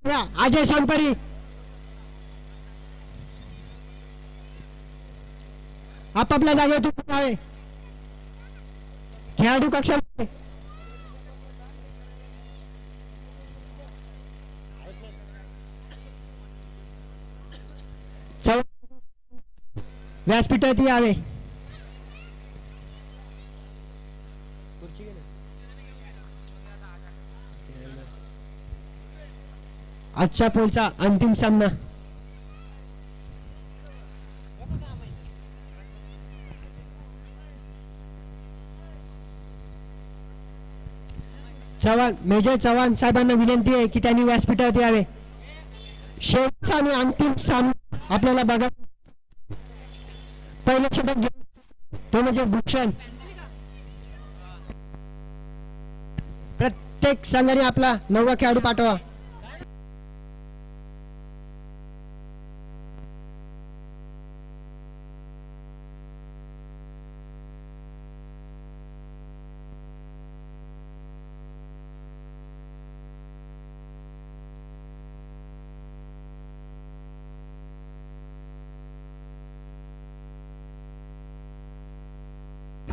अजय सोनपरी आपापल्या जागेवर उभे खेळाडू कक्षामध्ये व्यासपीठावरती यावे. आजच्या पोलचा अंतिम सामना चव्हाण मेजर चव्हाण साहेबांना विनंती आहे की त्यांनी व्यासपीठावरती यावे. शेवटचा आणि अंतिम सामना आपल्याला बघा. पहिलं षटक तो म्हणजे भूषण. प्रत्येक संघाने आपला 9वा खेळाडू पाठवा.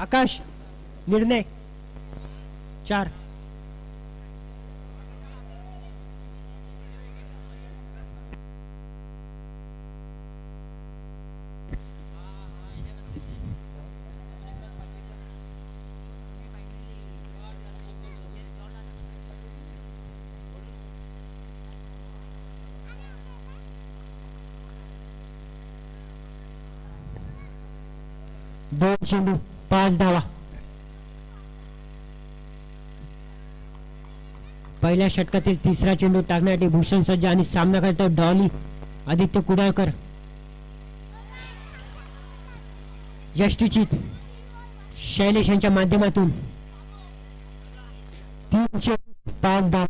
आकाश निर्णय 4. दोन चेंडू 5 धावा. पहिल्या षटकातील तिसरा चेंडू टाकण्यासाठी भूषण सज्ज आणि सामना करतो डॉली आदित्य कुडाळकर. यष्टीचित शैलेश यांच्या माध्यमातून 3 चेंडू 5 धावा.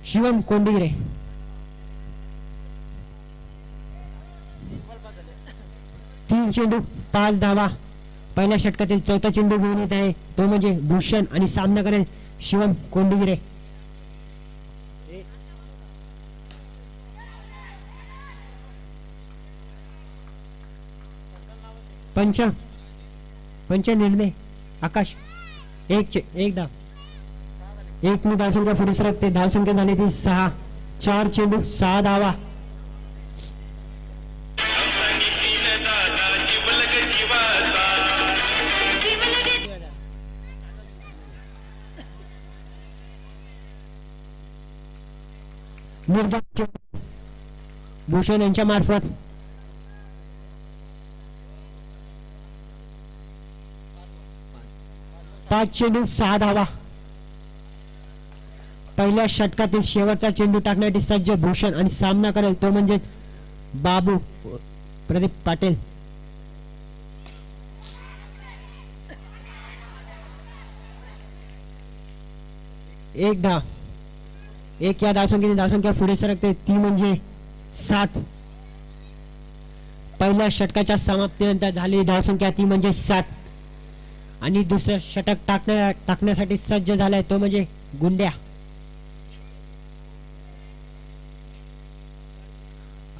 शिवम कोंडिग्रे 3 चेंडू 5 धावा. पहिल्या षटकातील चौथा चेंडू घेऊन येत आहे तो म्हणजे भूषण आणि सामना करेल शिवम कोंडिग्रे. पंच निर्णय आकाश 1 धाव. 1 ने धावसंख्या पुढे सरकते. धावसंख्या झाली ती 6. 4 चेंडू 6 धावा. भूषण यांच्या मार्फत 5 चेंडू 6 धावा. पहिल्या षटकातील शेवटचा चेंडू टाकण्यासाठी सज्ज भूषण आणि सामना करेल तो म्हणजेच बाबू प्रदीप पाटील. एक धाव. 1 या धावसंख्येने धावसंख्या पुढे सरकते ती म्हणजे 7. पहिल्या षटकाच्या समाप्तीनंतर झालेली धावसंख्या ती म्हणजे 7 आणि दुसरं षटक टाकण्यासाठी सज्ज झालाय तो म्हणजे गुंड्या.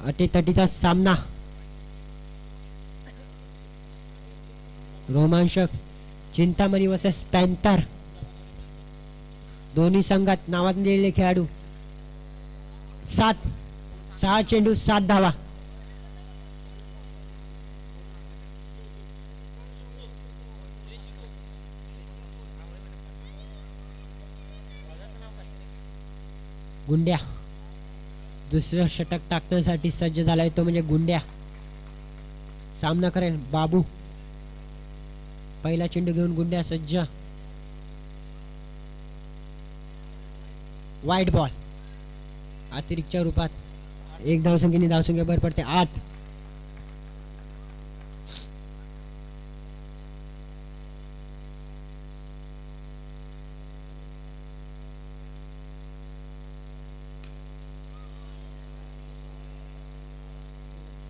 अटीतटीचा सामना रोमांचक. Chintamani versus panther. दोन्ही संघात नावाजलेले खेळाडू. 6 चेंडू 7 धावा. गुंड्या दुसरं षटक टाकण्यासाठी सज्ज झालाय तो म्हणजे गुंड्या. सामना करेल बाबू. पहिला चेंडू घेऊन गुंड्या सज्ज. वाईट बॉल. अतिरिक्तच्या रूपात 1 धावसंख्येने धावसंख्या भर पडते 8.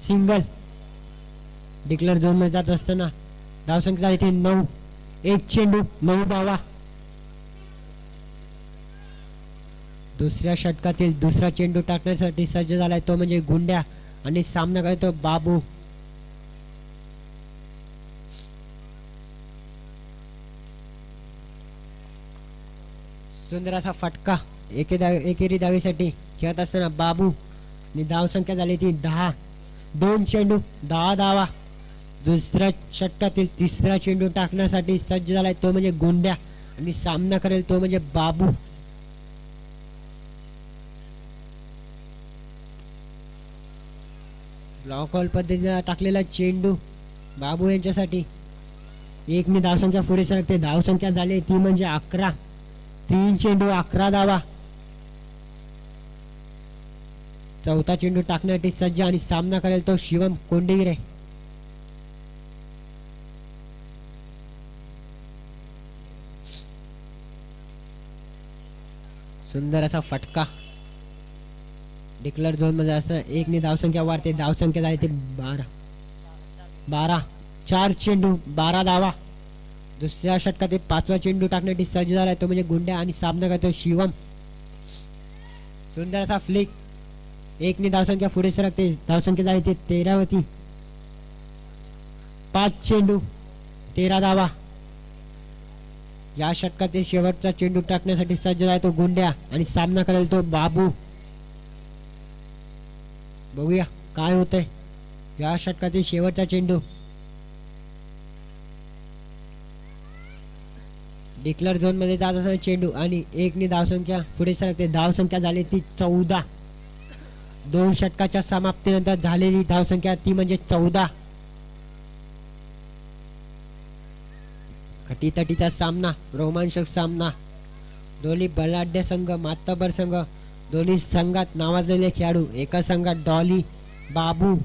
सिंगल. डिक्लेअर झोन मध्ये जात असताना धावसंख्या इथे 9. एक चेंडू 9 धावा. दुसऱ्या षटकातील दुसरा चेंडू टाकण्यासाठी सज्ज झालाय तो म्हणजे गुंड्या आणि सामना करतो बाबू. सुंदर असा फटका एकेरी धावेसाठी खेळत असताना बाबू आणि धावसंख्या झाली ती 10. 2 चेंडू 10 धावा. दुसऱ्या षटकातील तिसरा चेंडू टाकण्यासाठी सज्ज झालाय तो म्हणजे गुंड्या आणि सामना करेल तो म्हणजे बाबू. ब्लॉकऑल पद्धतीने टाकलेला चेंडू बाबू यांच्यासाठी. 1 ने धावसंख्या पुढे सरकते. धावसंख्या झाली ती म्हणजे 11. 3 चेंडू 11 धावा. चौथा चेंडू टाकण्यासाठी सज्ज आणि सामना करेल तो शिवम कोंडेगिरे. सुंदर असा फटका. डिक्लेअर झोन मध्ये असताना 1 ने धावसंख्या वाढते. धावसंख्या झाली ते 12. 4 चेंडू 12 धावा. दुसऱ्या षटकात 5वा चेंडू टाकण्यासाठी सज्ज झालाय तो म्हणजे गुंड्या आणि सामना करतो शिवम. सुंदर असा फ्लिक. 1 ने धावसंख्या पुढे सरकते. धावसंख्या झाली ते 13 होती. 5 चेंडू 13 धावा. या षटकातील शेवटचा चेंडू टाकण्यासाठी सज्ज आहे तो गुंड्या आणि सामना करेल तो बाबू. बघूया काय होतंय. या षटकातील शेवटचा चेंडू. डिक्लेअर झोन मध्ये जात असताना चेंडू आणि 1 ने धावसंख्या पुढे सरकते. धावसंख्या झाली ती 14. 2 षटकाच्या समाप्तीनंतर झालेली धावसंख्या ती म्हणजे 14. अटीतटीचा सामना, रोमांचक सामना. दोन्ही बलाढ्य संघ, मातबर संघ, दोन्ही संघात नावाजलेले खेळाडू. एका संघात डॉली, बाबू,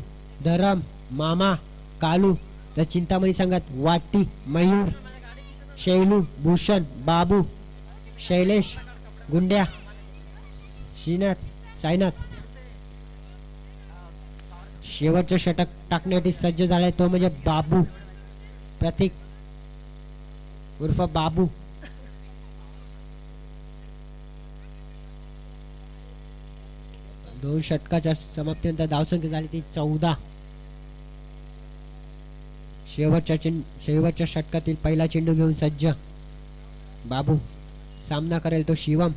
धरम, मामा, कालू. तर चिंतामणी संघात वाटी, मयूर, शैलू, भूषण, बाबू, शैलेश, गुंड्या, श्रीनाथ, साईनाथ. शेवटचे षटक टाकण्यासाठी सज्ज झालाय तो म्हणजे बाबू. प्रतीक उर्फ बाबू. दोन षटकाच्या समाप्तीनंतर धावसंख्या झाली ती 14. शेवटच्या षटकातील पहिला चेंडू घेऊन सज्ज बाबू. सामना करेल तो शिवम.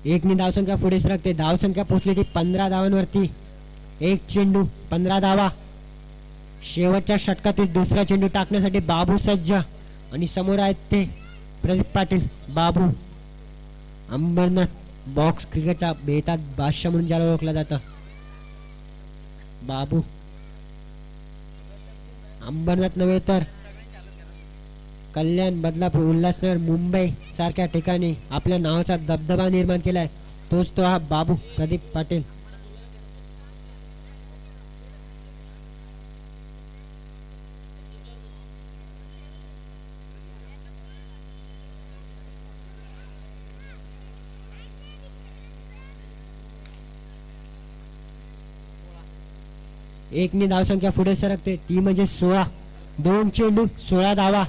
एक ने धावसंख्या पुढे सरकते. धावसंख्या पोहोचली ती 15 धावांवरती. 1 चेंडू 15 धावा. शेवटच्या षटकातील दुसरा चेंडू टाकण्यासाठी बाबू सज्ज आणि समोर आहेत ते प्रदीप पाटील. बाबू अंबरनाथ बॉक्स क्रिकेटचा बेताज बादशाह म्हणून ज्याला ओळखला जातं. बाबू अंबरनाथ नव्हे तर कल्याण, बदलापूर, उल्हासनगर, मुंबई सारख्या ठिकाणी आपल्या नावाचा दबदबा निर्माण केलाय. तोच तो हा बाबू प्रदीप पाटील. एक ने धावसंख्या पुढे सरकते ती म्हणजे 16. 2 चेंडू 16 धावा.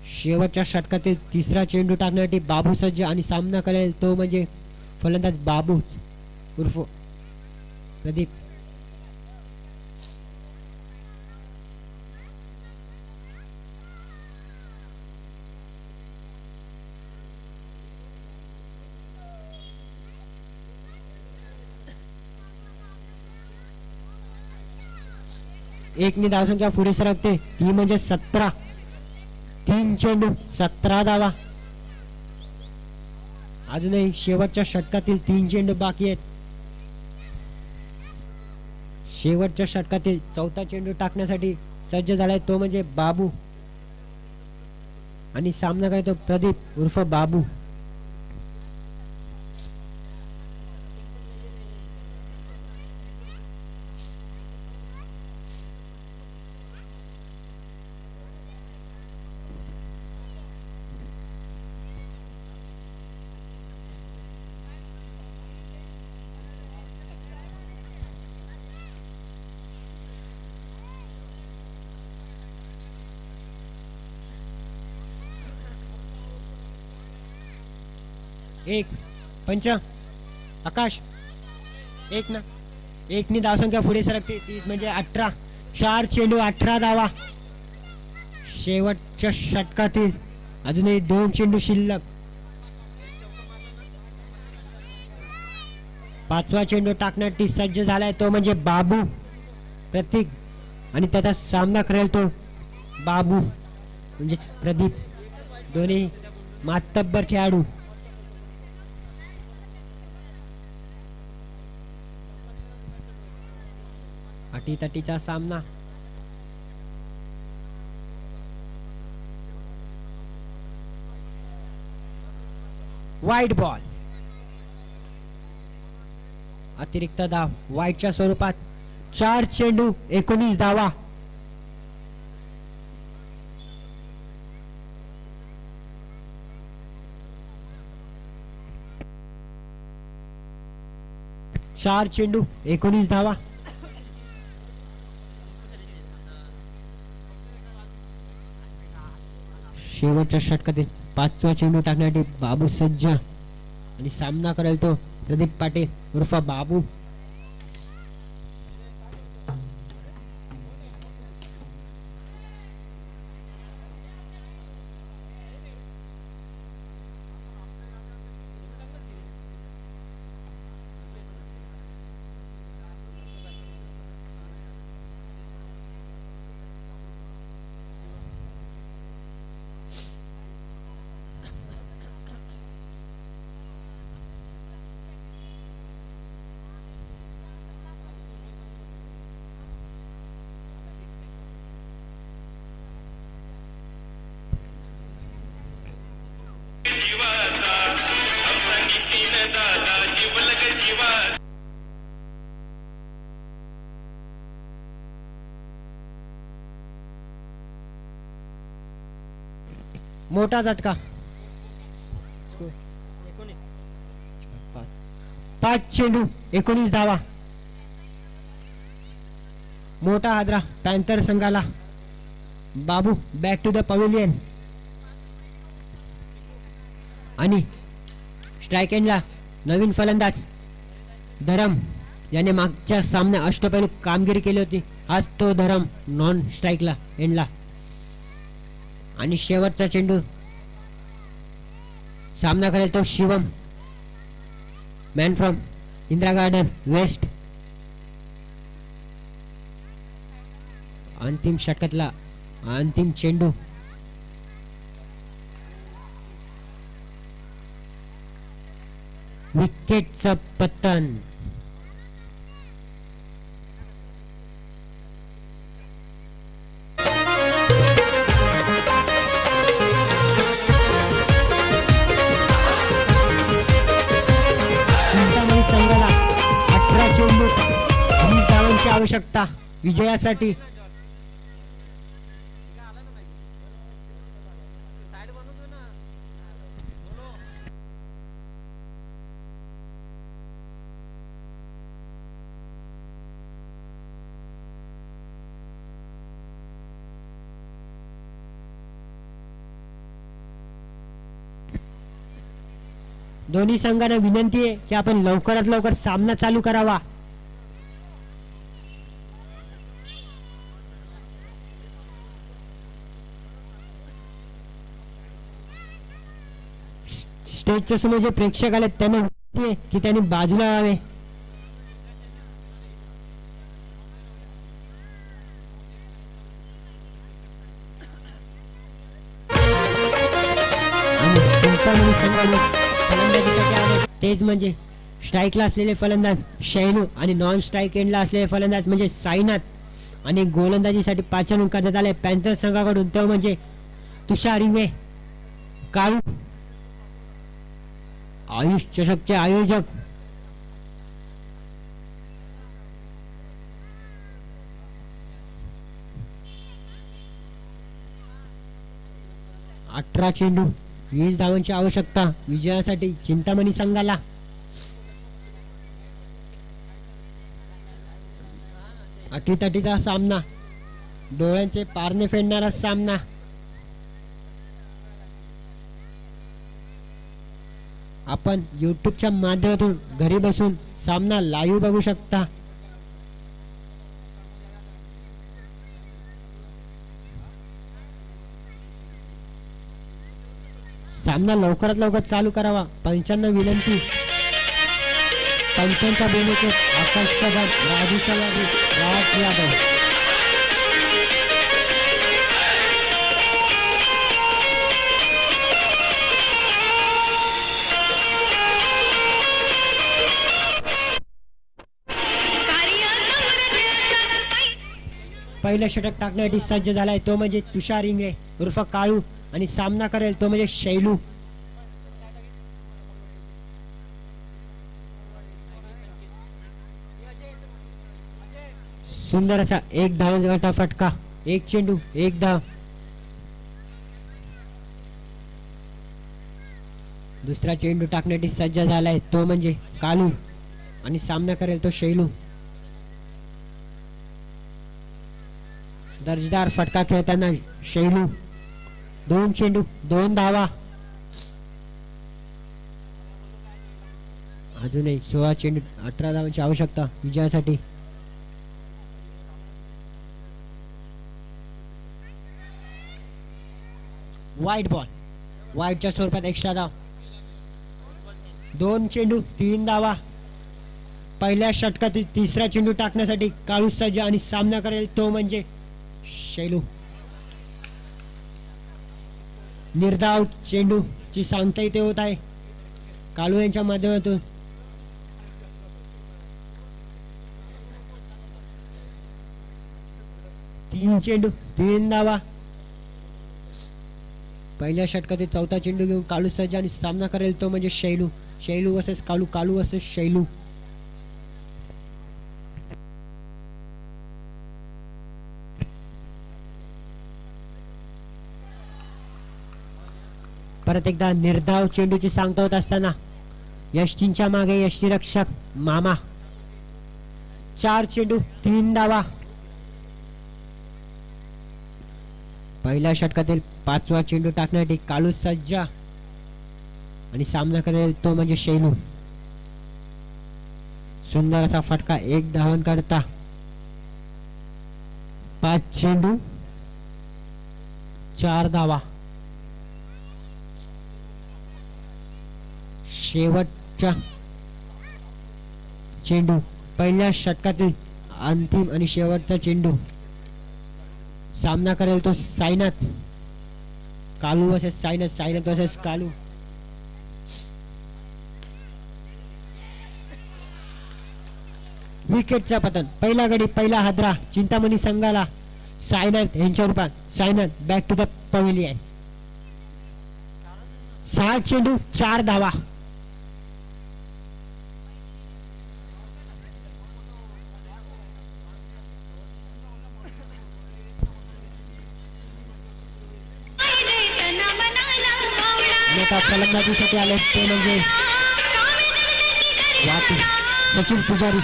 शेवटच्या षटकातील तिसरा चेंडू टाकण्यासाठी बाबू सज्ज आणि सामना करेल तो म्हणजे फलंदाज बाबू उर्फ प्रदीप. एक ने धावसंख्या पुढे सरकते ती म्हणजे 17. 3 चेंडू 17 धावा. अजूनही शेवटच्या षटकातील 3 चेंडू बाकी आहेत. शेवटच्या षटकातील चौथा चेंडू टाकण्यासाठी सज्ज झालाय तो म्हणजे बाबू आणि सामना करतो प्रदीप उर्फ बाबू. एक पंच आकाश एक ना एकनी धावसंख्या पुढे सरकते ती म्हणजे 18. 4 चेंडू 18 धावा. शेवटच्या षटकातील अजूनही 2 चेंडू शिल्लक. 5वा चेंडू टाकण्यासाठी सज्ज झालाय तो म्हणजे बाबू प्रतीक आणि त्याचा सामना करेल तो बाबू म्हणजे प्रदीप. दोन्ही मातब्बर खेळाडू. अटीतटीचा सामना. वाईट बॉल. अतिरिक्त धाव वाईटच्या स्वरूपात. 4 चेंडू 19 धावा. चार चेंडू 19 धावा. शेवटच्या षटकातील 5वा चेंडू टाकण्यासाठी बाबू सज्ज आणि सामना करेल तो प्रदीप पाटील उर्फ बाबू. मोठा झटका. 5 चेंडू 19 धावा. मोठा हादरा पॅन्थर संघाला. बाबू बॅक टू द पवेलियन आणि स्ट्राइक एंडला नवीन फलंदाज धरम याने मागच्या सामन्या अष्टपैलू कामगिरी केली होती. आज तो धरम नॉन स्ट्राइकला एंडला. आणि शेवटचा चेंडू सामना करेल तो Shivam man from Indira garden west. अंतिम षटकातला अंतिम चेंडू. विकेटचं पतन. संघाला 18 चेंडू 20 धावांची आवश्यकता विजयासाठी. दोन्ही संघांना विनंती आहे की आपण लवकरात लवकर सामना चालू करावा. स्टेजच्या समोर जे प्रेक्षक आले त्यांना विनंती आहे की त्यांनी बाजूला यावे. आणि संघाने तेच म्हणजे स्ट्राईकला असलेले फलंदाज शैनू आणि नॉन स्ट्राईक एंडला असलेले फलंदाज म्हणजे साईनाथ आणि गोलंदाजीसाठी पाचारण करण्यात आले पॅन्थर संघाकडून तो म्हणजे तुषार इंगे काळू. आयुष चषकचे आयोजक अठरा चेंडू 20 धावांची आवश्यकता विजयासाठी चिंतामणी संघाला. अटीतटीचा सामना. डोळ्यांचे पारणे फेडणारा सामना. आपण यूट्यूबच्या माध्यमातून घरी बसून सामना लाईव्ह बघू शकता. सामना लवकरात लवकर चालू करावा पंचांना विनंती. पंचांचा बेनिफिट आकाश कदम, राजू सलादी, राज यादव. पहिलं षटक टाकण्यासाठी सज्ज झालाय तो म्हणजे तुषार इंगळे उर्फ काळू आणि सामना करेल तो म्हणजे शैलू. सुंदर असा एक धावांचा फटका, एक चेंडू एक धाव. दुसरा चेंडू टाकण्यासाठी सज्ज झालाय तो म्हणजे कालू आणि सामना करेल तो शैलू. दर्जेदार फटका खेळताना शैलू. 2 चेंडू 2 धावा. अजूनही 16 चेंडू 18 धावांची आवश्यकता विजयासाठी. वाईट बॉल, वाईटच्या स्वरूपात एक्स्ट्रा धाव. 2 चेंडू 3 धावा. पहिल्या षटकातील तिसरा चेंडू टाकण्यासाठी काळू सज्ज आणि सामना करेल तो म्हणजे शैलू. निर्धाव चेंडू ची सांगता इथे होत आहे कालू यांच्या माध्यमातून. तीन चेंडू 3 धावा. पहिल्या षटकातील चौथा चेंडू घेऊन कालू सज्ज आणि सामना करेल तो म्हणजे शैलू. शैलू वर्सेस कालू, कालू वर्सेस शैलू. परत एकदा निर्धाव चेंडूची सांगता होत असताना यष्टींच्या मागे यष्टीरक्षक मामा. 4 चेंडू 3 धावा. पहिल्या षटकातील 5वा चेंडू टाकण्यासाठी कालू सज्ज आणि सामना करेल तो म्हणजे शैलू. सुंदर असा फटका 1 धावांकरता. 5 चेंडू 4 धावा. शेवटचा चेंडू पहिल्या षटकातील अंतिम आणि शेवटचा चेंडू. सामना करेल तो साईनाथ. कालू वर्सेस साईनाथ, साईनाथ वर्सेस कालू. विकेटचा पतन. पहिला गडी पहिला हादरा चिंतामणी संघाला साईनाथ यांच्या रूपात. Sainath back to the pavilion. 6 चेंडू 4 धावा. आता फलंदाजीसाठी आले ते म्हणजे वाटी. सचिन पुजारी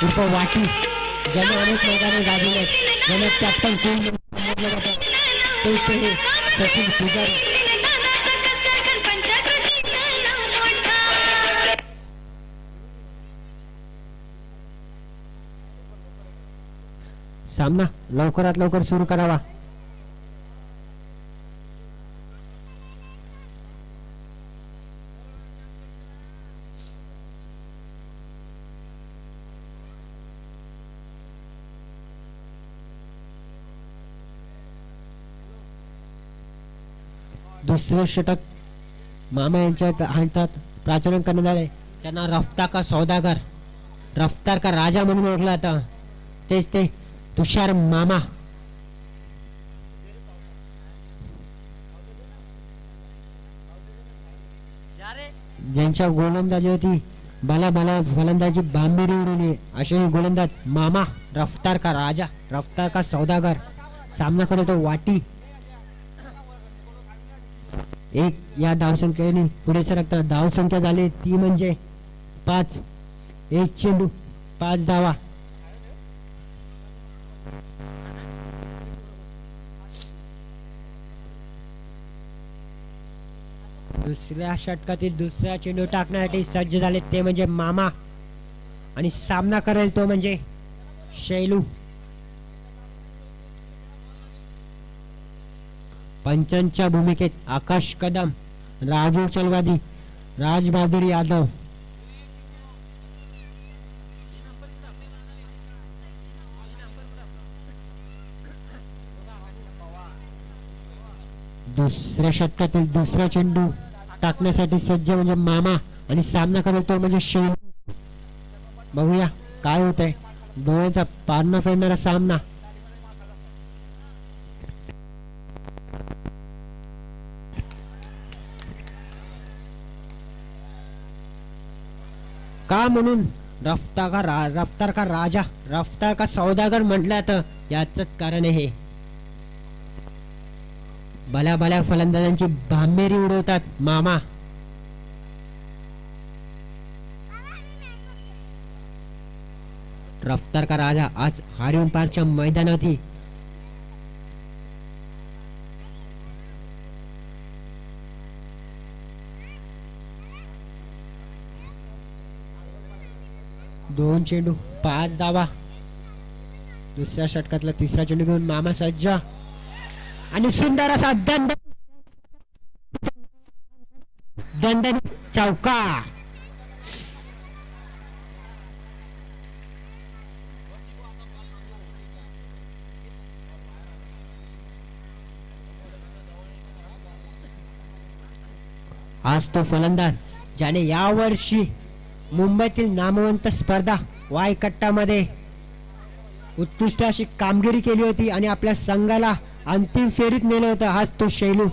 उर्फ वाटी, ज्याने अनेक मैदाने गाजवले, ज्याने कॅप्टन समजलं जातं ते सचिन पुजारी. सामना लवकरात लवकर सुरू करावा. दुसरे षटक मामा यांच्या हातात प्राचलन करण्यात आले. त्यांना रफ्तार का सौदागर, रफ्तार का राजा म्हणून ओळखला जातं. तेच ते तुषार मामा. ज्यांच्या गोलंदाजी होती बाला बाला फलंदाजी बांबिरी उडवली असे गोलंदाज मामा. रफ्तार का राजा, रफ्तार का सौदागर. सामना करत वाटी. एक या धावसंख्येने पुढे सरकताना धावसंख्या झाली ती म्हणजे 5. 1 चेंडू 5 धावा. दुसऱ्या षटकातील दुसरा चेंडू टाकण्यासाठी सज्ज झाले ते म्हणजे मामा आणि सामना करेल तो म्हणजे शैलू. पंचांच्या भूमिकेत आकाश कदम, राजू चलवादी, राज बहादूर यादव. दुसऱ्या षटकातील दुसरा चेंडू टाकण्यासाठी सज्ज म्हणजे मामा आणि सामना करेल तो म्हणजे शैलू. बघूया काय होतंय. डोळ्यांचा पारणा फेडणारा सामना. का म्हणून रफ्तार का राजा, रफ्तार का सौदागर म्हटलं तर याच कारण आहे. भल्या भल्या फलंदाजांची भांबेरी उडवतात मामा. रफ्तार का राजा आज हारियन पार्कच्या मैदानावरती दोन चेंडू 5 धावा. दुसऱ्या षटकातला तिसरा चेंडू घेऊन मामा सज्ज आणि सुंदर असा दंड चौका. आज तो फलंदाज ज्याने यावर्षी मुंबईतील नामवंत स्पर्धा वायकट्टामध्ये उत्कृष्ट अशी कामगिरी केली होती आणि आपल्या संघाला अंतिम फेरीत नेलं होतं. हाच तो शैलू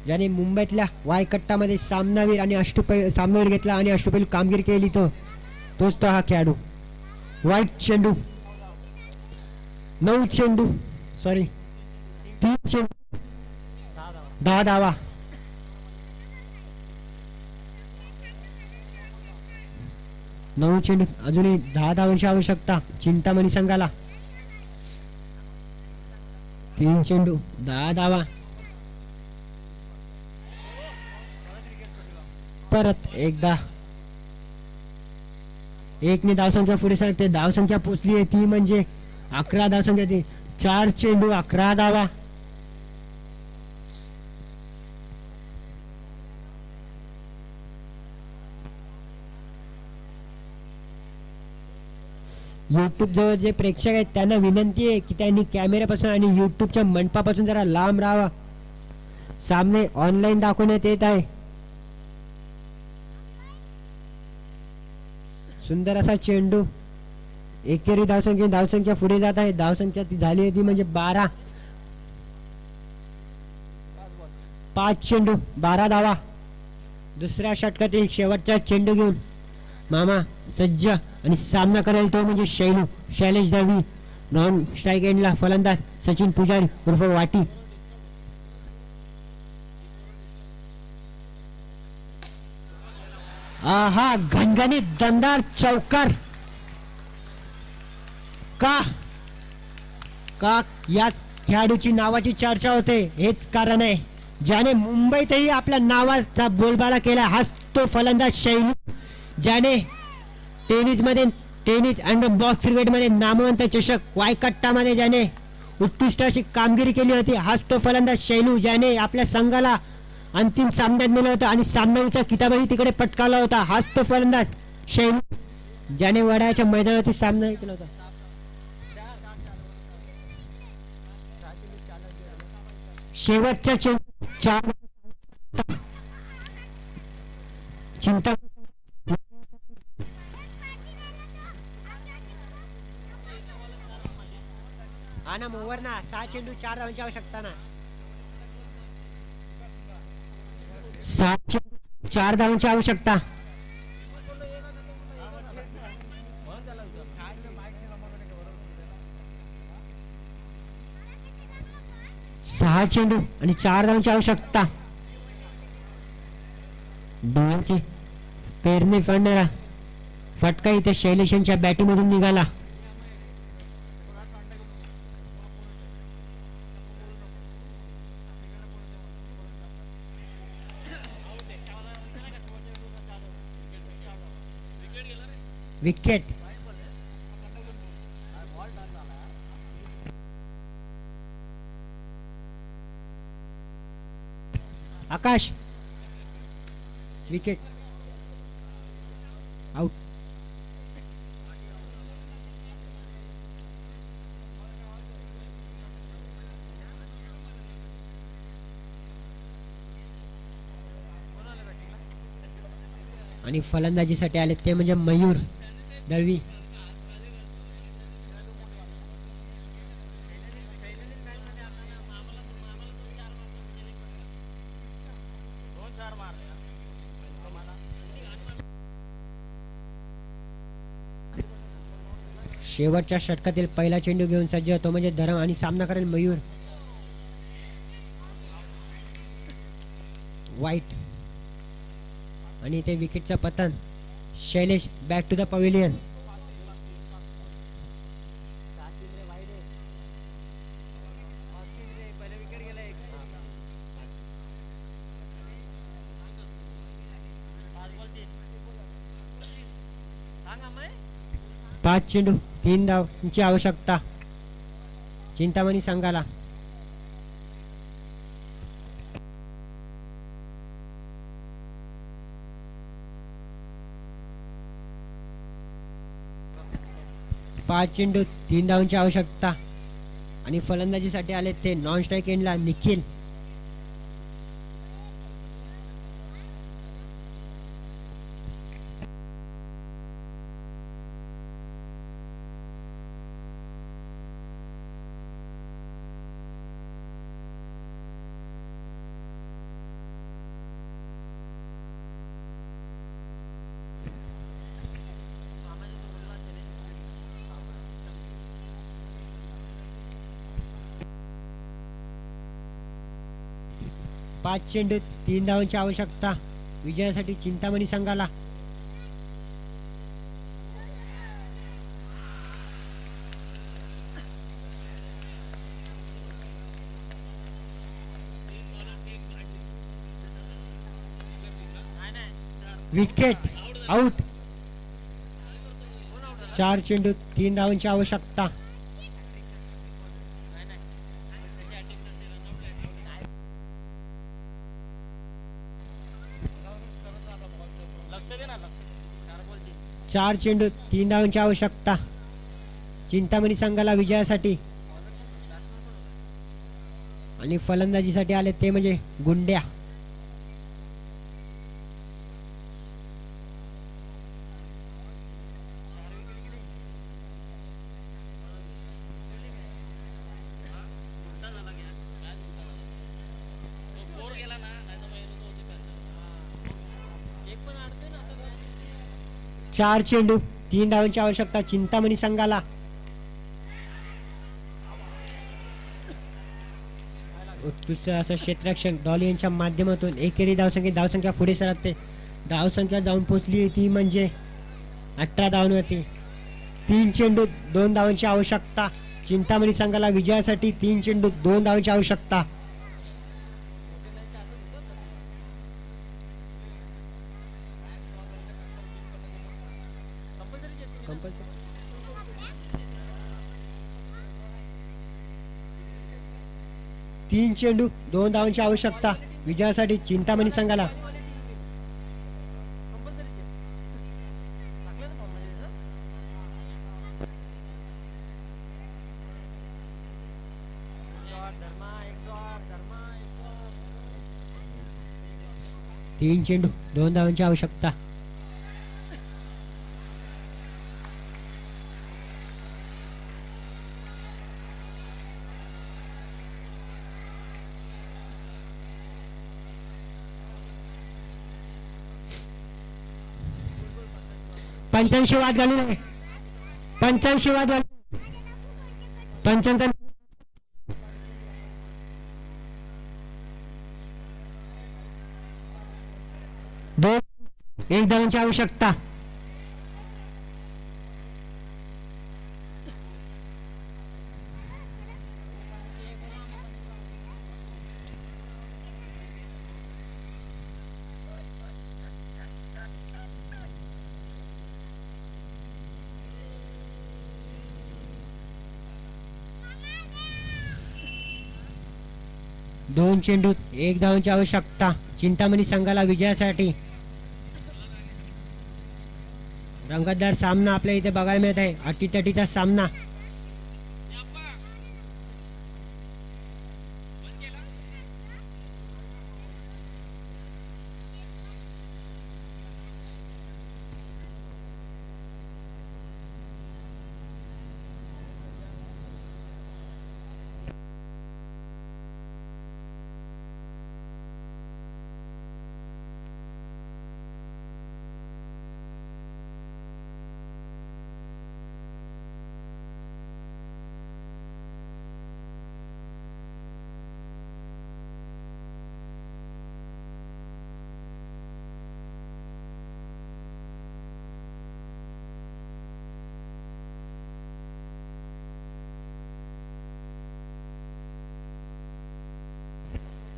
ज्याने मुंबईतल्या वायकट्टामध्ये सामनावीर आणि सामनावीर घेतला आणि अष्टपैलू कामगिरी केली. तोच तो हा खेळाडू. वाईट चेंडू 3 चेंडू 10 धावा. चेंडू अजूनही 10 धावांची आवश्यकता चिंतामणी संघाला. 3 चेंडू 10 धावा. परत एकदा 1 ने धावसंख्या पुढे सरकते. धावसंख्या पोचली आहे ती म्हणजे 11 धावसंख्या. ती 4 चेंडू 11 धावा. युट्यूब जवळ जे प्रेक्षक आहेत त्यांना विनंती आहे की त्यांनी कॅमेऱ्यापासून आणि युट्यूबच्या मंडपापासून जरा लांब राहावा. सामने ऑनलाईन दाखवण्यात येत आहे. सुंदर असा चेंडू. एकेरी धावसंख्या पुढे जात आहे. धावसंख्या ती झाली होती म्हणजे 12. 5 चेंडू 12 धावा. दुसऱ्या षटकातील शेवटचा चेंडू घेऊन मामा सज्ज आणि सामना करेल तो म्हणजे शैलेश दळवी. नॉन स्ट्राईक एंडला फलंदाज सचिन पुजारी उर्फ वाटी. हा घणघणीत दमदार चौकार. का याच खेळाडूची नावाची चर्चा होते. हेच कारण आहे ज्याने मुंबईतही आपल्या नावाचा बोलबाला केला. हाच तो फलंदाज शैलू ज्याने टेनिस अँड बॉक्स क्रिकेटमध्ये नामवंत चषक वायकट्टामध्ये ज्याने उत्कृष्ट अशी कामगिरी केली होती. हाच तो फलंदाज शैलू ज्याने आपल्या संघाला अंतिम सामन्यात नेलं होतं आणि सामन्याचा किताबही तिकडे पटकावला होता. हाच तो फलंदाज शैलू ज्याने वडाळ्याच्या मैदानावरती सामना केला होता. शेवटच्या चिंता हा ना मोवर ना 6 चेंडू 4 धावांची आवश्यकता ना. 7 चेंडू 4 धावांची आवश्यकता. सहा चेंडू आणि 4 धावांची आवश्यकता. डोळ्याची पेरणी फडणारा फटका इथे शैलेशांच्या बॅटिंगमधून निघाला. विकेट. आकाश विकेट. आउट. आणि फलंदाजीसाठी आले ते म्हणजे मयूर दळवी. शेवटच्या षटकातील पहिला चेंडू घेऊन सज्ज होतो म्हणजे धरम आणि सामना करेल मयूर. वाईट. आणि ते विकेटचं पतन. Shailesh back to the pavilion. पाच चेंडू 3 धावांची आवश्यकता चिंतामणी संघाला. पाच चेंडू 3 धावांची आवश्यकता. आणि फलंदाजीसाठी आले ते नॉन स्ट्राईक एंडला निखिल. पाच चेंडू 3 धावांची आवश्यकता विजयासाठी चिंतामणी संघाला. विकेट. आउट. 4 चेंडू 3 धावांची आवश्यकता. चार चेंडू 3 धावांची आवश्यकता चिंतामणी संघाला विजयासाठी. आणि फलंदाजीसाठी आले ते म्हणजे गुंड्या. चार चेंडू 3 धावांची आवश्यकता चिंतामणी संघाला. उत्कृष्ट असं क्षेत्ररक्षण डॉली यांच्या माध्यमातून एकेरी धावसंख्या पुढे सरकते. धावसंख्या जाऊन पोहोचली ती म्हणजे 18 धावांवरती. 3 चेंडू 2 धावांची आवश्यकता चिंतामणी संघाला विजयासाठी. 3 चेंडू 2 धावांची आवश्यकता. तीन चेंडू 2 धावांची आवश्यकता विजयासाठी चिंतामणी संघाला. तीन चेंडू 2 धावांची आवश्यकता. पंचांशी वाद घालू नये. पंचांशी वाद घालू. पंचांचा 1 धावांची आवश्यकता. 2 चेंडूत 1 धावांची आवश्यकता चिंतामणी संघाला विजयासाठी. रंगतदार सामना आपल्या इथे बघायला मिळत आहे. अटीतटीचा सामना.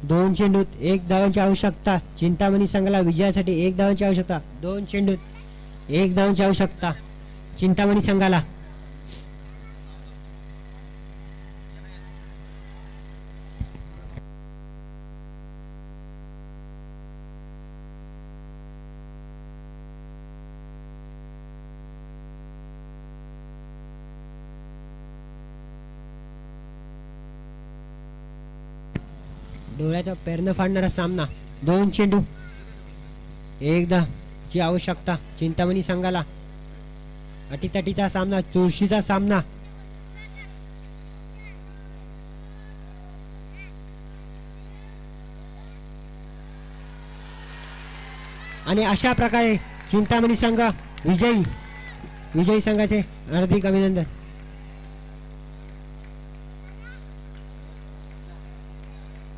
दोन चेंडूत 1 धावांची आवश्यकता चिंतामणी संघाला विजयासाठी. 1 धावांची आवश्यकता. 2 चेंडूत 1 धावांची आवश्यकता चिंतामणी संघाला. डोळ्याचा पेरणं फाडणारा सामना. 2 चेंडू 1 धावांची आवश्यकता चिंतामणी संघाला. अटीतटीचा सामना, चुरशीचा सामना. आणि अशा प्रकारे चिंतामणी संघ विजयी. विजयी संघाचे हार्दिक अभिनंदन.